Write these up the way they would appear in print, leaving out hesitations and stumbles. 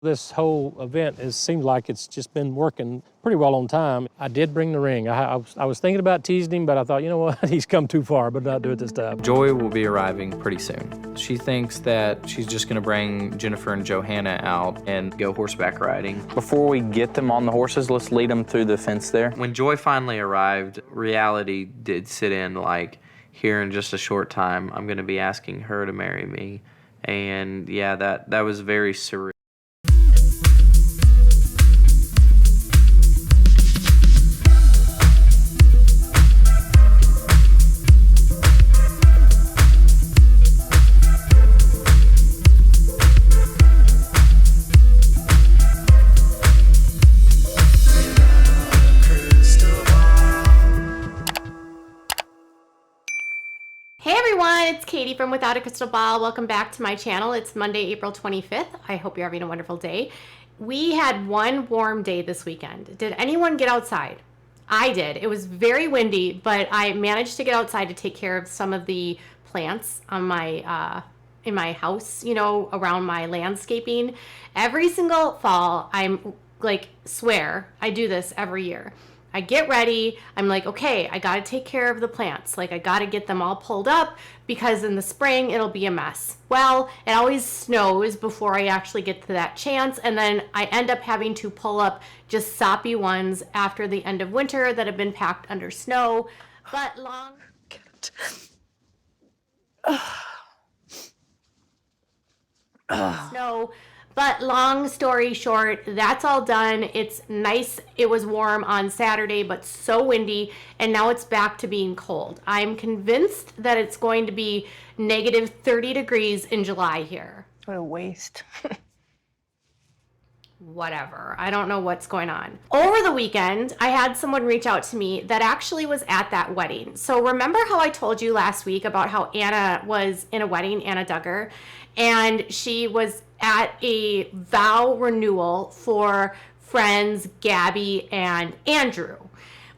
This whole event seemed like it's just been working pretty well on time. I did bring the ring. I was thinking about teasing him, but I thought, you know what, he's come too far, but not do it this time. Joy will be arriving pretty soon. She thinks that she's just gonna bring Jennifer and Johanna out and go horseback riding. Before we get them on the horses, let's lead them through the fence there. When Joy finally arrived, reality did sit in, like, here in just a short time, I'm gonna be asking her to marry me. And yeah, that was very surreal. It's Katie from Without a Crystal Ball. Welcome back to my channel. It's Monday, April 25th. I hope you're having a wonderful day. We had one warm day this weekend. Did anyone get outside? I did. It was very windy, but I managed to get outside to take care of some of the plants on my in my house, you know, around my landscaping. Every single fall, I'm like, swear, I do this every year. I get ready, I'm like, okay, I gotta take care of the plants. Like, I gotta get them all pulled up because in the spring, it'll be a mess. Well, it always snows before I actually get to that chance, and then I end up having to pull up just soppy ones after the end of winter that have been packed under snow, but long... snow. But long story short, that's all done. It's nice. It was warm on Saturday, but so windy, and now it's back to being cold. I'm convinced that it's going to be negative 30 degrees in July here. What a waste. Whatever. I don't know what's going on. Over the weekend, I had someone reach out to me that actually was at that wedding. So remember how I told you last week about how Anna was in a wedding, Anna Duggar, and she was at a vow renewal for friends Gabby and Andrew.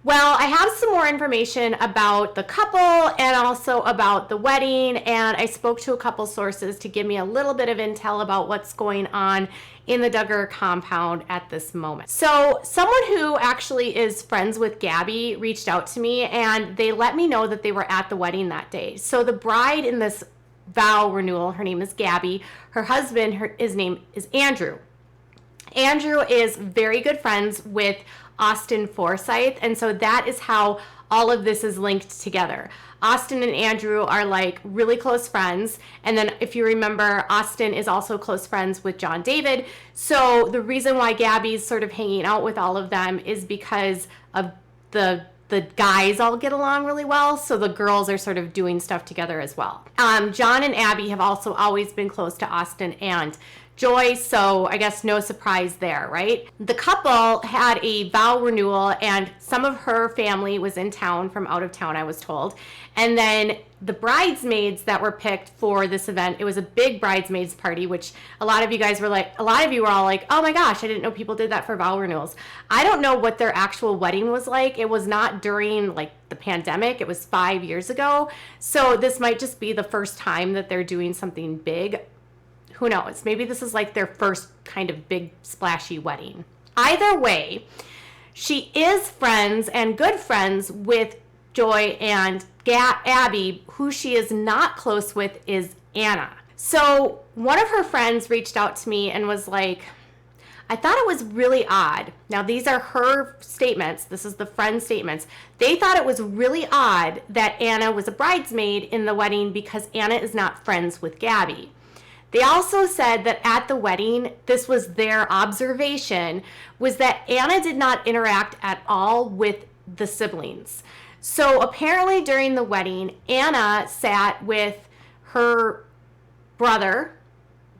Well, I have some more information about the couple and also about the wedding, and I spoke to a couple sources to give me a little bit of intel about what's going on in the Duggar compound at this moment. So someone who actually is friends with Gabby reached out to me, and they let me know that they were at the wedding that day. So the bride in this vow renewal, her name is Gabby. Her husband, his name is Andrew. Andrew is very good friends with Austin Forsyth, and so that is how all of this is linked together. Austin and Andrew are like really close friends, and then if you remember, Austin is also close friends with John David. So the reason why Gabby's sort of hanging out with all of them is because of the guys all get along really well, so the girls are sort of doing stuff together as well. John and Abby have also always been close to Austin and Joy, so I guess no surprise there, right? The couple had a vow renewal, and some of her family was in town from out of town, I was told. And then the bridesmaids that were picked for this event, it was a big bridesmaids party, which a lot of you guys were like, a lot of you were all like, oh my gosh, I didn't know people did that for vow renewals. I don't know what their actual wedding was like. It was not during like the pandemic. It was 5 years ago. So this might just be the first time that they're doing something big. Who knows? Maybe this is like their first kind of big splashy wedding. Either way, she is friends and good friends with Joy and Abby. Who she is not close with is Anna. So one of her friends reached out to me and was like, I thought it was really odd. Now these are her statements. This is the friend statements. They thought it was really odd that Anna was a bridesmaid in the wedding because Anna is not friends with Gabby. They also said that at the wedding, this was their observation, was that Anna did not interact at all with the siblings. So apparently during the wedding, Anna sat with her brother,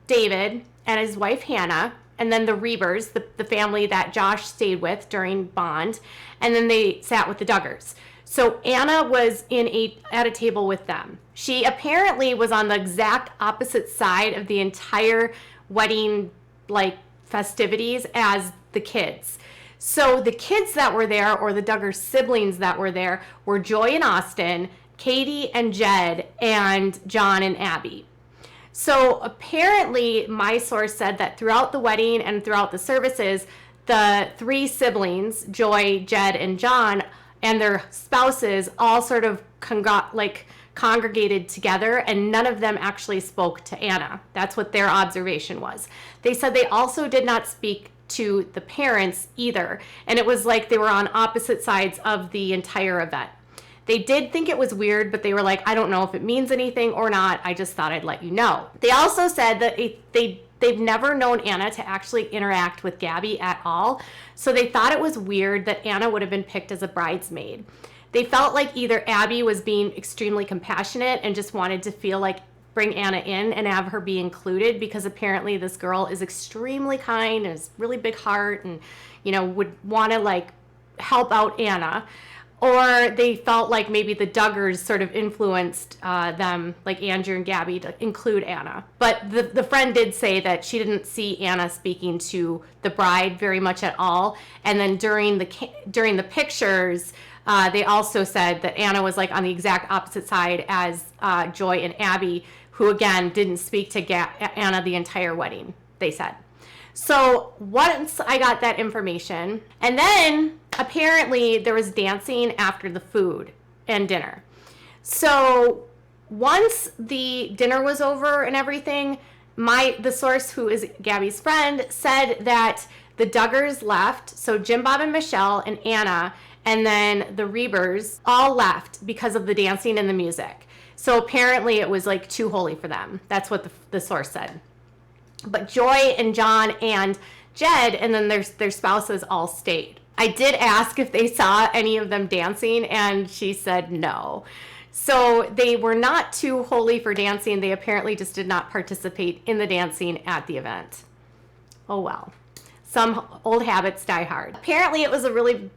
David, and his wife, Hannah, and then the Reebers, the family that Josh stayed with during Bond, and then they sat with the Duggars. So Anna was at a table with them. She apparently was on the exact opposite side of the entire wedding like festivities as the kids. So the kids that were there, or the Duggar siblings that were there, were Joy and Austin, Katie and Jed, and John and Abby. So apparently my source said that throughout the wedding and throughout the services, the three siblings, Joy, Jed, and John, and their spouses all sort of congregated together, and none of them actually spoke to Anna. That's what their observation was. They said they also did not speak to the parents either, and it was like they were on opposite sides of the entire event. They did think it was weird, but they were like, I don't know if it means anything or not. I just thought I'd let you know. They also said that they've never known Anna to actually interact with Gabby at all, so they thought it was weird that Anna would have been picked as a bridesmaid. They felt like either Abby was being extremely compassionate and just wanted to feel like bring Anna in and have her be included, because apparently this girl is extremely kind and has really big heart and, would want to help out Anna. Or they felt like maybe the Duggars sort of influenced them, like Andrew and Gabby, to include Anna. But the friend did say that she didn't see Anna speaking to the bride very much at all. And then during the pictures, they also said that Anna was on the exact opposite side as Joy and Abby, who again didn't speak to Anna the entire wedding, they said. So once I got that information, and then apparently there was dancing after the food and dinner. So once the dinner was over and everything, the source, who is Gabby's friend, said that the Duggars left. So Jim, Bob, and Michelle, and Anna, and then the Reebers all left because of the dancing and the music. So apparently it was too holy for them. That's what the source said. But Joy and John and Jed, and then their spouses, all stayed. I did ask if they saw any of them dancing, and she said no. So they were not too holy for dancing. They apparently just did not participate in the dancing at the event. Oh well. Some old habits die hard. Apparently it was a really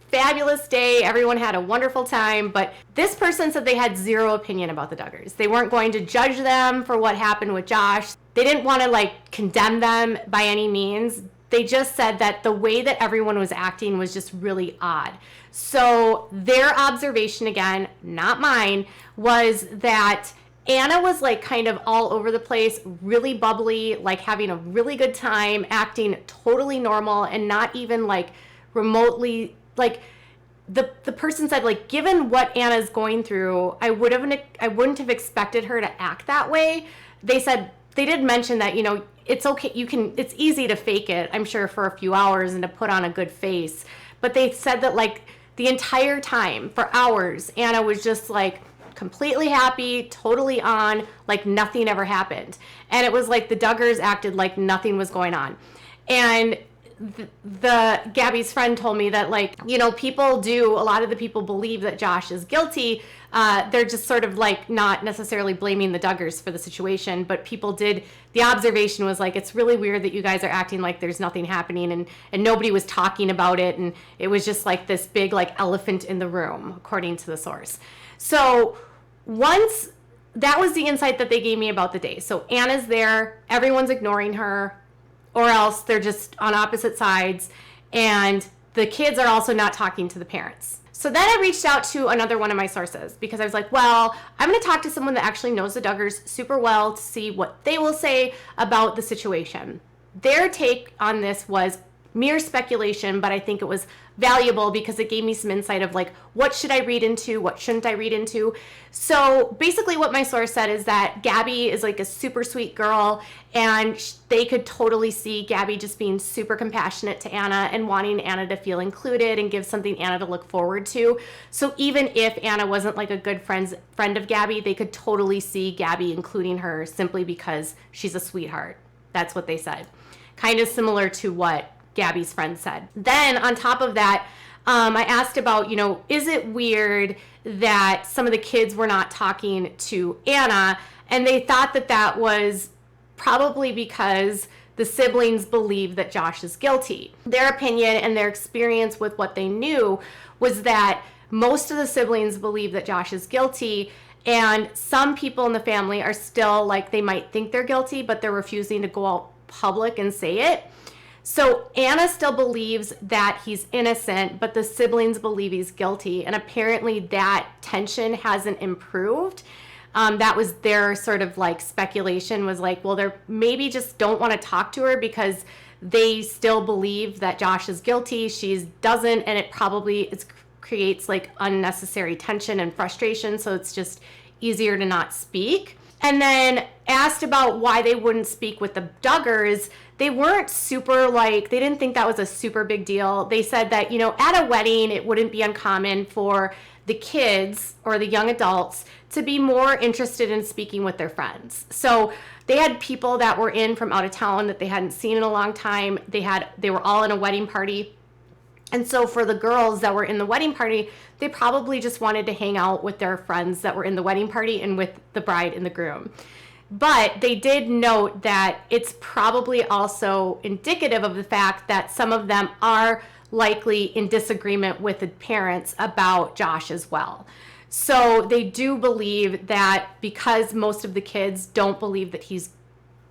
fabulous day. Everyone had a wonderful time, but this person said they had zero opinion about the Duggars. They weren't going to judge them for what happened with Josh. They didn't want to condemn them by any means. They just said that the way that everyone was acting was just really odd. So their observation, again, not mine, was that Anna was kind of all over the place, really bubbly, having a really good time, acting totally normal, and not even remotely the person said, given what Anna's going through, I wouldn't have expected her to act that way. They said they did mention that, it's okay, it's easy to fake it, I'm sure, for a few hours and to put on a good face. But they said that the entire time, for hours, Anna was just completely happy, totally on, nothing ever happened. And it was the Duggars acted like nothing was going on. And the Gabby's friend told me that a lot of the people believe that Josh is guilty. They're just sort of not necessarily blaming the Duggars for the situation, but the observation was it's really weird that you guys are acting like there's nothing happening, and nobody was talking about it, and it was just this big elephant in the room, according to the source. So once that was the insight that they gave me about the day. So Anna's there, everyone's ignoring her, or else they're just on opposite sides, and the kids are also not talking to the parents. So then I reached out to another one of my sources, because I was like, well, I'm going to talk to someone that actually knows the Duggars super well to see what they will say about the situation. Their take on this was mere speculation, but I think it was valuable because it gave me some insight of what should I read into, what shouldn't I read into. So basically what my source said is that Gabby is a super sweet girl, and they could totally see Gabby just being super compassionate to Anna and wanting Anna to feel included and give something Anna to look forward to. So even if Anna wasn't a good friend of Gabby, they could totally see Gabby including her simply because she's a sweetheart. That's what they said. Kind of similar to what Gabby's friend said. Then on top of that, I asked about, is it weird that some of the kids were not talking to Anna? And they thought that was probably because the siblings believe that Josh is guilty. Their opinion and their experience with what they knew was that most of the siblings believe that Josh is guilty, and some people in the family are still they might think they're guilty, but they're refusing to go out public and say it. So Anna still believes that he's innocent, but the siblings believe he's guilty. And apparently that tension hasn't improved. That was their sort of like speculation, was like, well, they're maybe just don't want to talk to her because they still believe that Josh is guilty. She doesn't, and it probably creates like unnecessary tension and frustration. So it's just easier to not speak. And then asked about why they wouldn't speak with the Duggars. They weren't super like, they didn't think that was a super big deal. They said that, at a wedding, it wouldn't be uncommon for the kids or the young adults to be more interested in speaking with their friends. So they had people that were in from out of town that they hadn't seen in a long time. They were all in a wedding party. And so for the girls that were in the wedding party, they probably just wanted to hang out with their friends that were in the wedding party and with the bride and the groom. But they did note that it's probably also indicative of the fact that some of them are likely in disagreement with the parents about Josh as well. So they do believe that because most of the kids don't believe that he's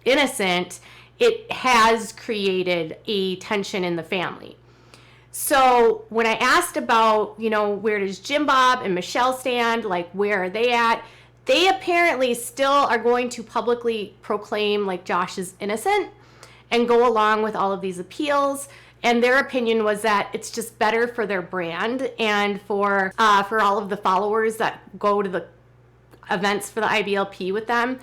innocent, it has created a tension in the family. So when I asked about, where does Jim Bob and Michelle stand, like where are they at? They apparently still are going to publicly proclaim like Josh is innocent and go along with all of these appeals. And their opinion was that it's just better for their brand and for all of the followers that go to the events for the IBLP with them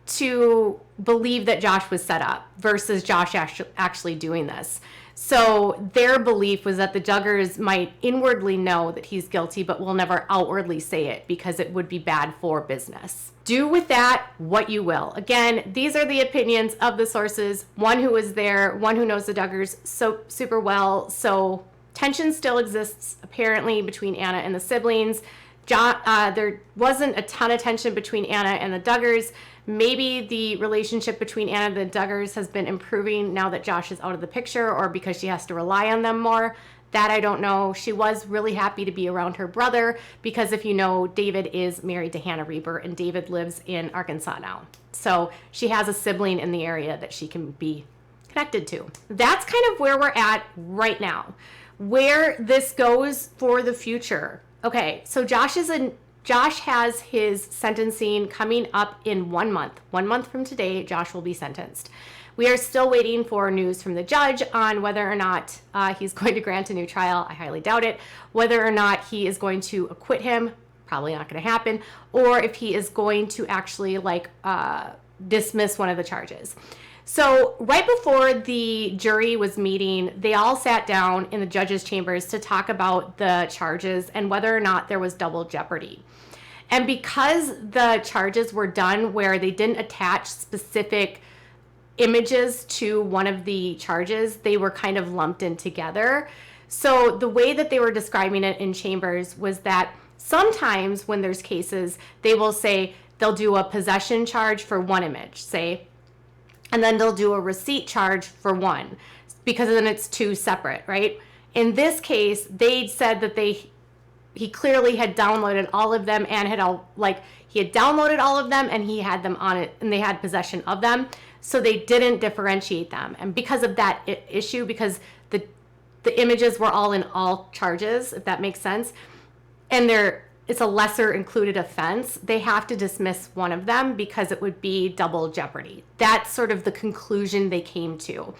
to believe that Josh was set up versus Josh actually doing this. So their belief was that the Duggars might inwardly know that he's guilty, but will never outwardly say it because it would be bad for business. Do with that what you will. Again, these are the opinions of the sources, one who was there, one who knows the Duggars so super well. So tension still exists apparently between Anna and the siblings. There wasn't a ton of tension between Anna and the Duggars. Maybe the relationship between Anna and the Duggars has been improving now that Josh is out of the picture, or because she has to rely on them more. That I don't know. She was really happy to be around her brother because if you know, David is married to Hannah Reber and David lives in Arkansas now. So she has a sibling in the area that she can be connected to. That's kind of where we're at right now. Where this goes for the future. Okay, so Josh has his sentencing coming up in 1 month. 1 month from today, Josh will be sentenced. We are still waiting for news from the judge on whether or not he's going to grant a new trial. I highly doubt it. Whether or not he is going to acquit him, probably not going to happen. Or if he is going to actually dismiss one of the charges. So right before the jury was meeting, they all sat down in the judge's chambers to talk about the charges and whether or not there was double jeopardy. And because the charges were done where they didn't attach specific images to one of the charges, they were kind of lumped in together. So the way that they were describing it in chambers was that sometimes when there's cases, they will say they'll do a possession charge for one image, say, and then they'll do a receipt charge for one, because then it's two separate, right? In this case, they said that he clearly had downloaded all of them and he had downloaded all of them and he had them on it and they had possession of them. So they didn't differentiate them. And because of that issue, because the images were all in all charges, if that makes sense, and it's a lesser included offense, they have to dismiss one of them because it would be double jeopardy. That's sort of the conclusion they came to.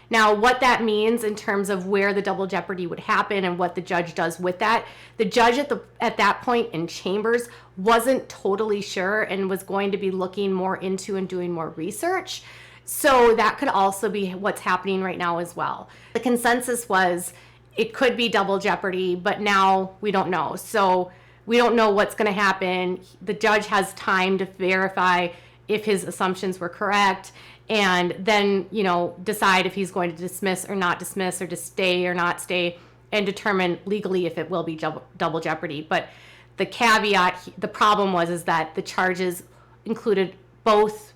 Now, what that means in terms of where the double jeopardy would happen and what the judge does with that, the judge at that point in chambers wasn't totally sure and was going to be looking more into and doing more research. So that could also be what's happening right now as well. The consensus was it could be double jeopardy, but now we don't know. So we don't know what's going to happen. The judge has time to verify if his assumptions were correct, and then, decide if he's going to dismiss or not dismiss, or to stay or not stay, and determine legally if it will be double jeopardy. But the caveat, the problem is that the charges included both.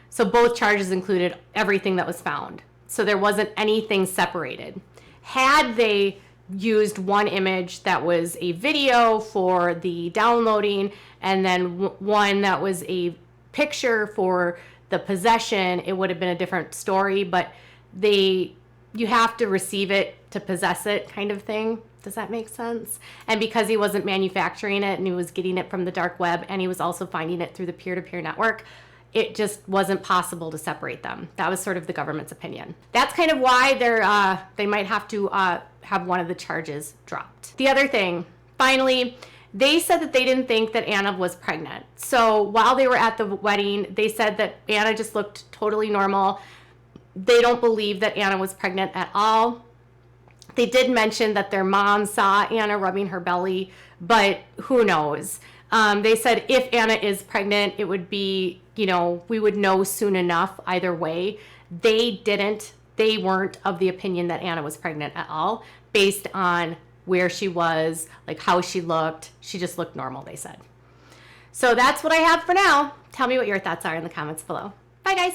So both charges included everything that was found. So there wasn't anything separated. Had they used one image that was a video for the downloading and then one that was a picture for the possession, it would have been a different story. But you have to receive it to possess it, kind of thing. Does that make sense? And because he wasn't manufacturing it and he was getting it from the dark web and he was also finding it through the peer-to-peer network, it just wasn't possible to separate them. That was sort of the government's opinion. That's kind of why they might have to have one of the charges dropped. The other thing, finally, they said that they didn't think that Anna was pregnant. So while they were at the wedding, they said that Anna just looked totally normal. They don't believe that Anna was pregnant at all. They did mention that their mom saw Anna rubbing her belly, but who knows? They said if Anna is pregnant, it would be, we would know soon enough either way. They weren't of the opinion that Anna was pregnant at all, based on where she was, like how she looked. She just looked normal, they said. So that's what I have for now. Tell me what your thoughts are in the comments below. Bye, guys.